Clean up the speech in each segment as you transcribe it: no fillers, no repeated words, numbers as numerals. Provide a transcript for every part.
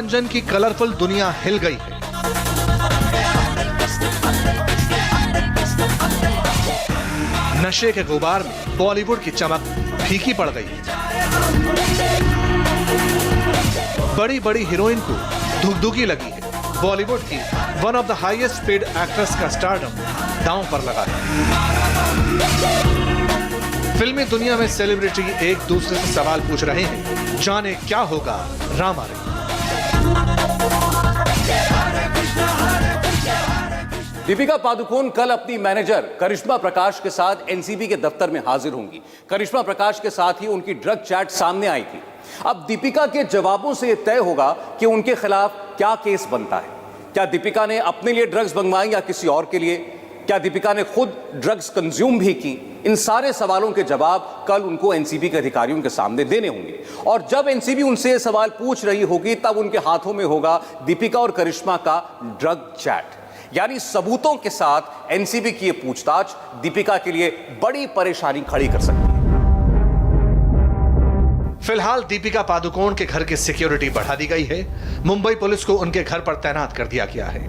मनोरंजन की कलरफुल दुनिया हिल गई है। नशे के गुबार में बॉलीवुड की चमक फीकी पड़ गई है। बड़ी बड़ी हीरोइन को धुकधुकी लगी है। बॉलीवुड की one of the highest paid actress का स्टारडम दांव पर लगा है। फिल्मी दुनिया में सेलिब्रिटी एक दूसरे से सवाल पूछ रहे हैं, जाने क्या होगा रामा रे। दीपिका पादुकोण कल अपनी मैनेजर करिश्मा प्रकाश के साथ एनसीबी के दफ्तर में हाजिर होंगी। करिश्मा प्रकाश के साथ ही उनकी ड्रग चैट सामने आई थी। अब दीपिका के जवाबों से यह तय होगा कि उनके खिलाफ क्या केस बनता है। क्या दीपिका ने अपने लिए ड्रग्स मंगवाई या किसी और के लिए? क्या दीपिका ने खुद ड्रग्स कंज्यूम भी की? इन सारे सवालों के जवाब कल उनको एनसीबी के अधिकारियों के सामने देने होंगे। और जब एनसीबी उनसे ये सवाल पूछ रही होगी तब उनके हाथों में होगा दीपिका और करिश्मा का ड्रग चैट। यानी सबूतों के साथ एनसीबी की ये पूछताछ दीपिका के लिए बड़ी परेशानी खड़ी कर सकती है। फिलहाल दीपिका पादुकोण के घर की सिक्योरिटी बढ़ा दी गई है। मुंबई पुलिस को उनके घर पर तैनात कर दिया गया है।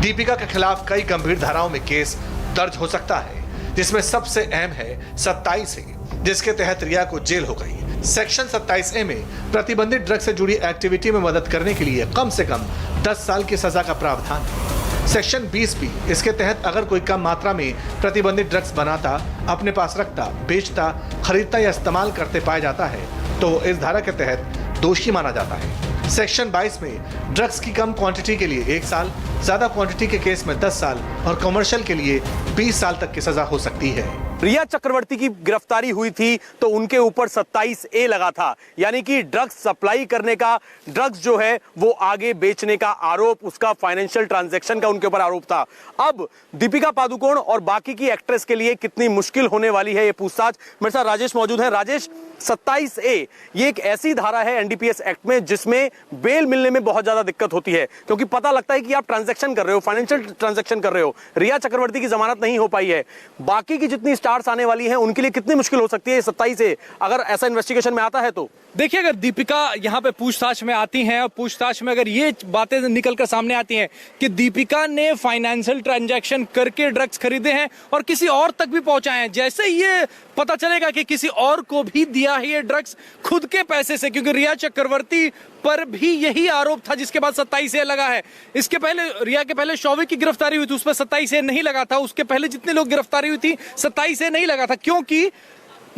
दीपिका के खिलाफ कई गंभीर धाराओं में केस दर्ज हो सकता है, जिसमें सबसे अहम है 27A, जिसके तहत रिया को जेल हो गई। सेक्शन 27A में प्रतिबंधित ड्रग से जुड़ी एक्टिविटी में मदद करने के लिए कम से कम 10 साल की सजा का प्रावधान है। सेक्शन 20B, इसके तहत अगर कोई कम मात्रा में प्रतिबंधित ड्रग्स बनाता, अपने पास रखता, बेचता, खरीदता या इस्तेमाल करते पाया जाता है तो इस धारा के तहत दोषी माना जाता है। सेक्शन 22 में ड्रग्स की कम क्वांटिटी के लिए 1 साल, ज्यादा क्वांटिटी के केस में 10 साल और कमर्शियल के लिए 20 साल तक की सजा हो सकती है। रिया चक्रवर्ती की गिरफ्तारी हुई थी तो उनके ऊपर 27A लगा था, यानी कि ड्रग्स सप्लाई करने का, ड्रग्स जो है वो आगे बेचने का आरोप, उसका फाइनेंशियल ट्रांजैक्शन का उनके ऊपर आरोप था। अब दीपिका पादुकोण और बाकी की एक्ट्रेस के लिए कितनी मुश्किल होने वाली है ये पूछताछ। मेरे साथ राजेश मौजूद है। राजेश, 27A ये एक ऐसी धारा है एनडीपीएस एक्ट में जिसमें बेल मिलने में बहुत ज्यादा दिक्कत होती है, क्योंकि पता लगता है कि आप ट्रांजैक्शन कर रहे हो, फाइनेंशियल ट्रांजैक्शन कर रहे हो। रिया चक्रवर्ती की जमानत नहीं हो पाई है, बाकी की जितनी स्टार्स आने वाली हैं उनके लिए कितनी मुश्किल हो सकती है 27A अगर ऐसा इन्वेस्टिगेशन में आता है तो? देखिए, अगर दीपिका यहाँ पे पूछताछ में आती हैं और पूछताछ में अगर ये बातें निकल कर सामने आती हैं कि दीपिका ने फाइनेंशियल ट्रांजैक्शन करके ड्रग्स खरीदे हैं और किसी और तक भी पहुंचाए हैं, जैसे ये पता चलेगा कि किसी और को भी दिया है ये ड्रग्स खुद के पैसे से, क्योंकि रिया चक्रवर्ती पर भी यही आरोप था जिसके बाद 27A लगा है। इसके पहले रिया के पहले शौविक की गिरफ्तारी हुई थी, उस पर 27A नहीं लगा था। उसके पहले जितने लोग गिरफ्तारी हुई थी 27A नहीं लगा था, क्योंकि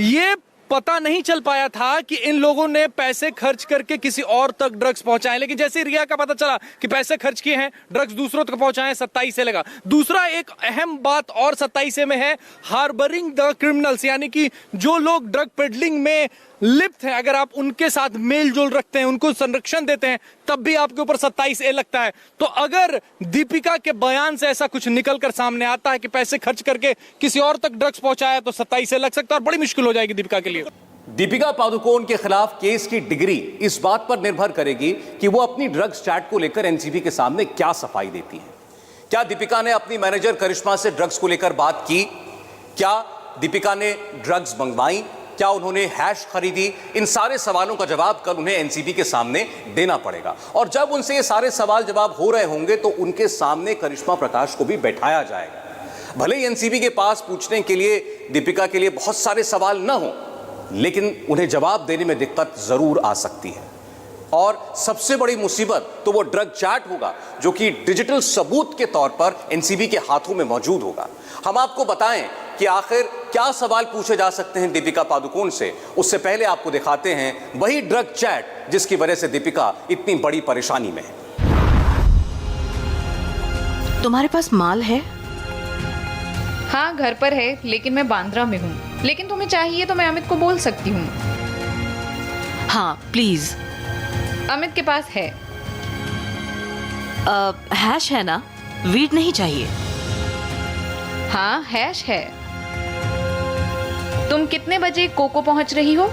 ये पता नहीं चल पाया था कि इन लोगों ने पैसे खर्च करके किसी और तक ड्रग्स पहुंचाए। लेकिन जैसे रिया का पता चला कि पैसे खर्च किए हैं, ड्रग्स दूसरों तक पहुंचाए, 27A लगा। दूसरा एक अहम बात और 27A में है, हार्बरिंग द क्रिमिनल्स, यानी कि जो लोग ड्रग पेडलिंग में लिप्त हैं, अगर आप उनके साथ मेल जोल रखते हैं, उनको संरक्षण देते हैं, तब भी आपके ऊपर 27A लगता है। तो अगर दीपिका के बयान से ऐसा कुछ निकलकर सामने आता है कि पैसे खर्च करके किसी और तक ड्रग्स पहुंचाया, तो 27A लग सकता है और बड़ी मुश्किल हो जाएगी दीपिका के लिए। दीपिका पादुकोण के खिलाफ केस की डिग्री इस बात पर निर्भर करेगी कि वो अपनी ड्रग्स चैट को लेकर एनसीबी के सामने क्या सफाई देती है। क्या दीपिका ने अपनी मैनेजर करिश्मा से ड्रग्स को लेकर बात की? क्या दीपिका ने ड्रग्स मंगवाई? क्या उन्होंने हैश खरीदी? इन सारे सवालों का जवाब कल उन्हें एनसीबी के सामने देना पड़ेगा। और जब उनसे ये सारे सवाल जवाब हो रहे होंगे तो उनके सामने करिश्मा प्रकाश को भी बैठाया जाएगा। भले ही एनसीबी के पास पूछने के लिए दीपिका के लिए बहुत सारे सवाल न हो, लेकिन उन्हें जवाब देने में दिक्कत जरूर आ सकती है। और सबसे बड़ी मुसीबत तो वो ड्रग चैट होगा जो कि डिजिटल सबूत के तौर पर एनसीबी के हाथों में मौजूद होगा। हम आपको बताएं कि आखिर क्या सवाल पूछे जा सकते हैं दीपिका पादुकोण से, उससे पहले आपको दिखाते हैं वही ड्रग चैट जिसकी वजह से दीपिका इतनी बड़ी परेशानी में है। तुम्हारे पास माल है? हाँ, घर पर है, लेकिन मैं बांद्रा में हूँ। लेकिन तुम्हें चाहिए तो मैं अमित को बोल सकती हूँ। हाँ प्लीज। अमित के पास है। हैश है ना? वीड नहीं चाहिए। हाँ, हैश है। तुम कितने बजे कोको पहुंच रही हो?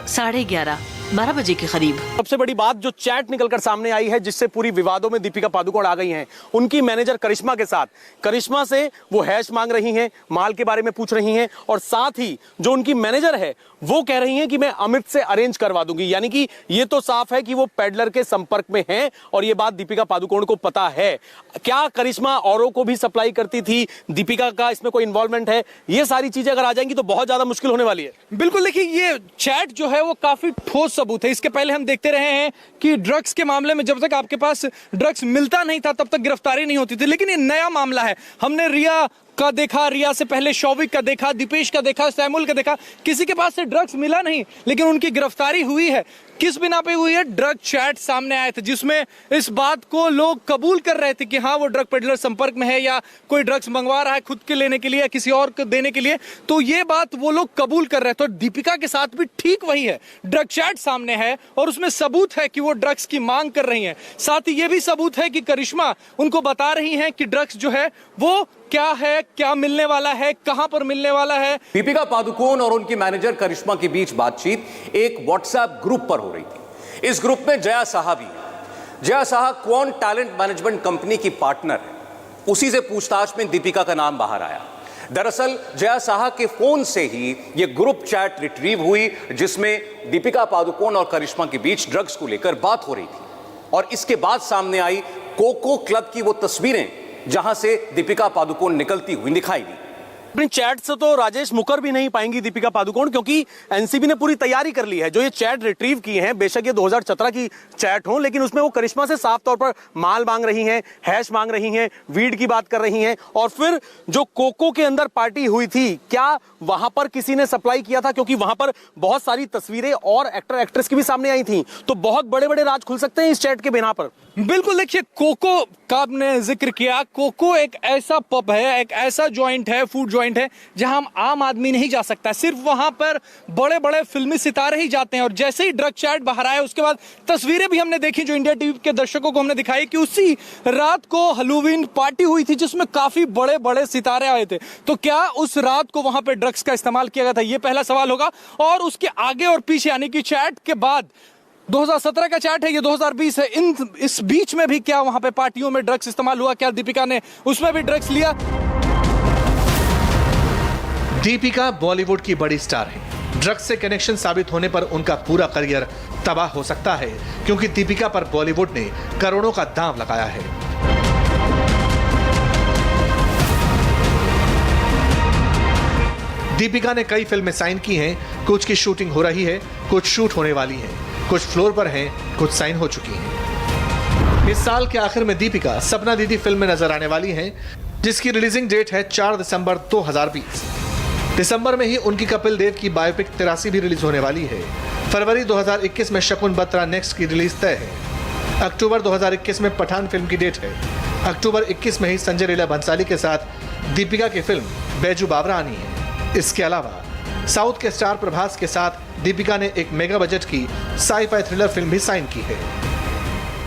11:30। 12 बजे के करीब। सबसे बड़ी बात जो चैट निकलकर सामने आई है जिससे पूरी विवादों में दीपिका पादुकोण आ गई हैं उनकी मैनेजर करिश्मा के साथ। करिश्मा से वो हैश मांग रही हैं, माल के बारे में पूछ रही हैं और साथ ही जो उनकी मैनेजर है वो कह रही हैं कि मैं अमित से अरेंज करवा दूंगी। यानी कि ये तो साफ है कि वो पेडलर के संपर्क में हैं और ये बात दीपिका पादुकोण को पता है। क्या करिश्मा औरों को भी सप्लाई करती थी, दीपिका का इसमें कोई इन्वॉल्वमेंट है, ये सारी चीजें अगर आ जाएंगी तो बहुत ज्यादा मुश्किल होने वाली है। बिल्कुल, देखिए ये चैट जो है वो काफी ठोस सबूत है। इसके पहले हम देखते रहे हैं कि ड्रग्स के मामले में जब तक आपके पास ड्रग्स मिलता नहीं था तब तक गिरफ्तारी नहीं होती थी, लेकिन ये नया मामला है। हमने रिया का देखा, रिया से पहले शौविक का देखा, दीपेश का देखा, सैमुल का देखा, किसी के पास से ड्रग्स मिला नहीं लेकिन उनकी गिरफ्तारी हुई है। किस बिना पे हुई है? ड्रग चैट सामने आए थे जिसमें इस बात को लोग कबूल कर रहे थे कि हाँ वो ड्रग पेडलर संपर्क में है या कोई ड्रग्स मंगवा रहा है खुद के लेने के लिए या किसी और को देने के लिए, तो ये बात वो लोग कबूल कर रहे थे। तो दीपिका के साथ भी ठीक वही है, ड्रग चैट सामने है और उसमें सबूत है कि वो ड्रग्स की मांग कर रही है। साथ ही ये भी सबूत है कि करिश्मा उनको बता रही है कि ड्रग्स जो है वो क्या है, क्या मिलने वाला है, कहां पर मिलने वाला है। दीपिका पादुकोण और उनकी मैनेजर करिश्मा के बीच बातचीत एक व्हाट्सएप ग्रुप पर हो रही थी। इस ग्रुप में जया साहा भी है। Jaya Saha Kwan talent management company की पार्टनर है। उसी से पूछताछ में दीपिका का नाम बाहर आया। दरअसल जया साहा के फोन से ही यह ग्रुप चैट रिट्रीव हुई जिसमें दीपिका पादुकोण और करिश्मा के बीच ड्रग्स को लेकर बात हो रही थी और इसके बाद सामने आई कोको क्लब की वो तस्वीरें जहां से दीपिका पादुकोण निकलती हुई दिखाई दी। अपनी चैट से तो राजेश मुकर भी नहीं पाएंगी दीपिका पादुकोण क्योंकि एनसीबी ने पूरी तैयारी कर ली है। जो ये चैट रिट्रीव की हैं, बेशक ये 2017 की चैट हो, लेकिन उसमें वो करिश्मा से साफ तौर पर माल मांग रही हैं, हैश मांग रही हैं, वीड की बात कर रही हैं। और फिर जो कोको के अंदर पार्टी हुई थी, क्या वहां पर किसी ने सप्लाई किया था? क्योंकि वहां पर बहुत सारी तस्वीरें और एक्टर एक्ट्रेस की भी सामने आई थी, तो बहुत बड़े बड़े राज खुल सकते हैं इस चैट के बिना पर। बिल्कुल, देखिए कोको का आपने जिक्र किया। कोको एक ऐसा पब है, एक ऐसा जॉइंट है, फूड जॉइंट है जहां हम आम आदमी नहीं जा सकता। सिर्फ वहां पर बड़े बड़े फिल्मी सितारे ही जाते हैं। और जैसे ही ड्रग चैट बाहर आया उसके बाद तस्वीरें भी हमने देखी जो इंडिया टीवी के दर्शकों को हमने दिखाई कि उसी रात को हैलोवीन पार्टी हुई थी जिसमें काफी बड़े बड़े सितारे आए थे। तो क्या उस रात को वहां पर ड्रग्स का इस्तेमाल किया गया था? यह पहला सवाल होगा। और उसके आगे और पीछे यानी कि चैट के बाद 2017 का चैट है, ये 2020 है, इस बीच में भी क्या वहां पे पार्टियों में ड्रग्स इस्तेमाल हुआ? क्या दीपिका ने उसमें भी ड्रग्स लिया? दीपिका बॉलीवुड की बड़ी स्टार है। ड्रग्स से कनेक्शन साबित होने पर उनका पूरा करियर तबाह हो सकता है क्योंकि दीपिका पर बॉलीवुड ने करोड़ों का दांव लगाया है। दीपिका ने कई फिल्में साइन की हैं, कुछ की शूटिंग हो रही है, कुछ शूट होने वाली है, कुछ फ्लोर पर हैं, कुछ साइन हो चुकी हैं। इस साल के आखिर में दीपिका सपना दीदी फिल्म में नजर आने वाली हैं, जिसकी रिलीजिंग डेट है 4 दिसंबर 2020। दिसंबर में ही उनकी कपिल देव की बायोपिक 83 भी रिलीज होने वाली है। फरवरी 2021 में शकुन बत्रा नेक्स्ट की रिलीज तय है। अक्टूबर 2021 में पठान फिल्म की डेट है। अक्टूबर 21 में ही संजय लीला भंसाली के साथ दीपिका की फिल्म बैजू बावरा आनी है। इसके अलावा साउथ के स्टार प्रभास के साथ दीपिका ने एक मेगा बजट की साई-फाई थ्रिलर फिल्म भी साइन की है।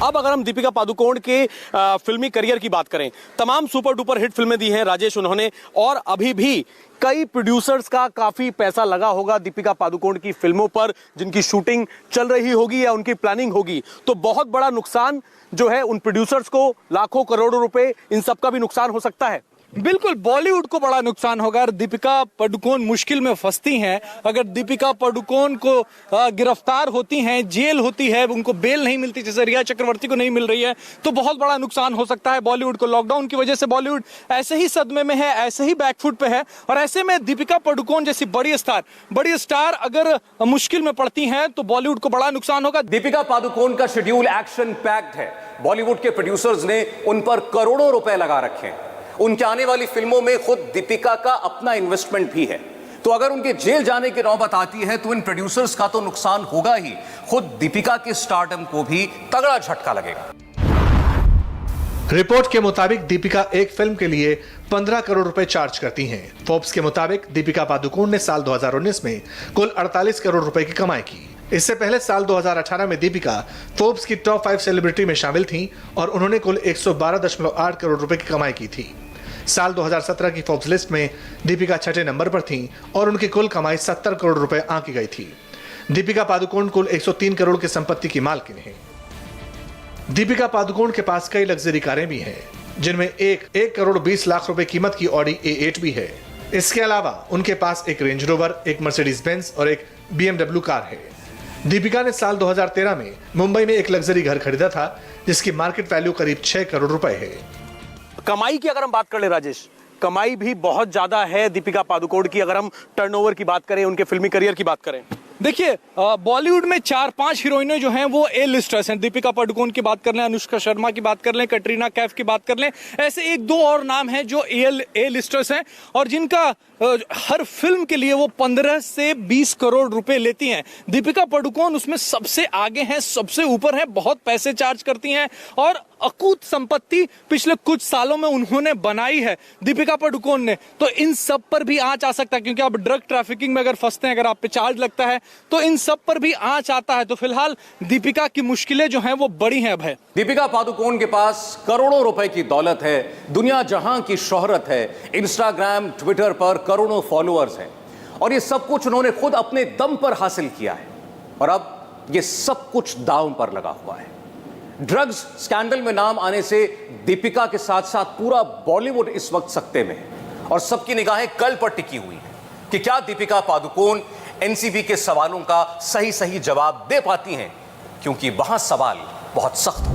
अब अगर हम दीपिका पादुकोण के फिल्मी करियर की बात करें, तमाम सुपर डुपर हिट फिल्में दी हैं राजेश उन्होंने, और अभी भी कई प्रोड्यूसर्स का काफी पैसा लगा होगा दीपिका पादुकोण की फिल्मों पर, जिनकी शूटिंग चल रही होगी या उनकी प्लानिंग होगी। तो बहुत बड़ा नुकसान जो है उन प्रोड्यूसर्स को, लाखों करोड़ों रुपए, इन सब का भी नुकसान हो सकता है। बिल्कुल, बॉलीवुड को बड़ा नुकसान होगा। अगर दीपिका पादुकोण मुश्किल में फंसती हैं, अगर दीपिका पादुकोण को गिरफ्तार होती हैं, जेल होती है, उनको बेल नहीं मिलती जैसे रिया चक्रवर्ती को नहीं मिल रही है, तो बहुत बड़ा नुकसान हो सकता है बॉलीवुड को। लॉकडाउन की वजह से बॉलीवुड ऐसे ही सदमे में है, ऐसे ही बैकफुट पे है, और ऐसे में दीपिका पादुकोण जैसी बड़ी स्टार अगर मुश्किल में पड़ती हैं तो बॉलीवुड को बड़ा नुकसान होगा। दीपिका पादुकोण का शेड्यूल एक्शन पैक्ड है। बॉलीवुड के प्रोड्यूसर्स ने उन पर करोड़ों रुपए लगा रखे हैं। उनके आने वाली फिल्मों में खुद दीपिका का अपना इन्वेस्टमेंट भी है। तो अगर उनके जेल जाने की नौबत आती है तो इन प्रोड्यूसर्स का तो नुकसान होगा ही, खुद दीपिका के स्टारडम को भी तगड़ा झटका लगेगा। रिपोर्ट के मुताबिक दीपिका एक फिल्म के लिए 15 करोड़ रुपए चार्ज करती हैं। फोर्ब्स के मुताबिक दीपिका पादुकोण ने साल 2019 में कुल 48 करोड़ रुपए की कमाई की। इससे पहले साल 2018 में दीपिका फोर्ब्स की टॉप 5 सेलिब्रिटी में शामिल थीं और उन्होंने कुल 112.8 करोड़ रुपए की कमाई की थी। साल 2017 की फोर्ब्स लिस्ट में दीपिका 6ठे नंबर पर थीं और उनकी कुल कमाई 70 करोड़ रुपए आंकी गई थी। दीपिका पादुकोण कुल 103 करोड़ की संपत्ति की मालकिन है। दीपिका पादुकोण के पास कई लग्जरी कारें भी हैं, जिनमें 1 करोड़ 20 लाख रुपए कीमत की ऑडी A8 भी है। इसके अलावा उनके पास एक रेंज रोवर, एक मर्सिडीज बेंज और एक BMW कार है। दीपिका ने साल 2013 में मुंबई में एक लग्जरी घर खरीदा था, जिसकी मार्केट वैल्यू करीब 6 करोड़ रुपए है। कमाई की अगर हम बात कर ले राजेश, कमाई भी बहुत ज्यादा है दीपिका पादुकोण की। अगर हम टर्नओवर की बात करें, उनके फिल्मी करियर की बात करें, देखिए बॉलीवुड में 4-5 हीरोइनें जो हैं वो ए लिस्टर्स हैं। दीपिका पादुकोण की बात कर लें, अनुष्का शर्मा की बात कर लें, कटरीना कैफ की बात कर लें, ऐसे 1-2 और नाम हैं जो ए लिस्टर्स हैं और जिनका हर फिल्म के लिए वो 15 से 20 करोड़ रुपए लेती हैं। दीपिका पादुकोण उसमें सबसे आगे हैं, सबसे ऊपर हैं, बहुत पैसे चार्ज करती हैं और अकूत संपत्ति पिछले कुछ सालों में उन्होंने बनाई है दीपिका पादुकोण ने। तो इन सब पर भी आंच आ सकता है, क्योंकि आप ड्रग ट्रैफिकिंग में अगर फंसते हैं, अगर आप पे चार्ज लगता है तो इन सब पर भी आंच आता है। तो फिलहाल दीपिका की मुश्किलें जो हैं वो बड़ी हैं। अब है दीपिका पादुकोण के पास करोड़ों रुपए की दौलत है, दुनिया जहां की शोहरत है, इंस्टाग्राम, ट्विटर पर करोड़ों फॉलोअर्स हैं और ये सब कुछ उन्होंने खुद अपने दम पर हासिल किया है और अब ये सब कुछ दांव पर लगा हुआ है। ड्रग्स स्कैंडल में नाम आने से दीपिका के साथ साथ पूरा बॉलीवुड इस वक्त सकते में है और सबकी निगाहें कल पर टिकी हुई है कि क्या दीपिका पादुकोण एनसीबी के सवालों का सही जवाब दे पाती हैं, क्योंकि वहां सवाल बहुत सख्त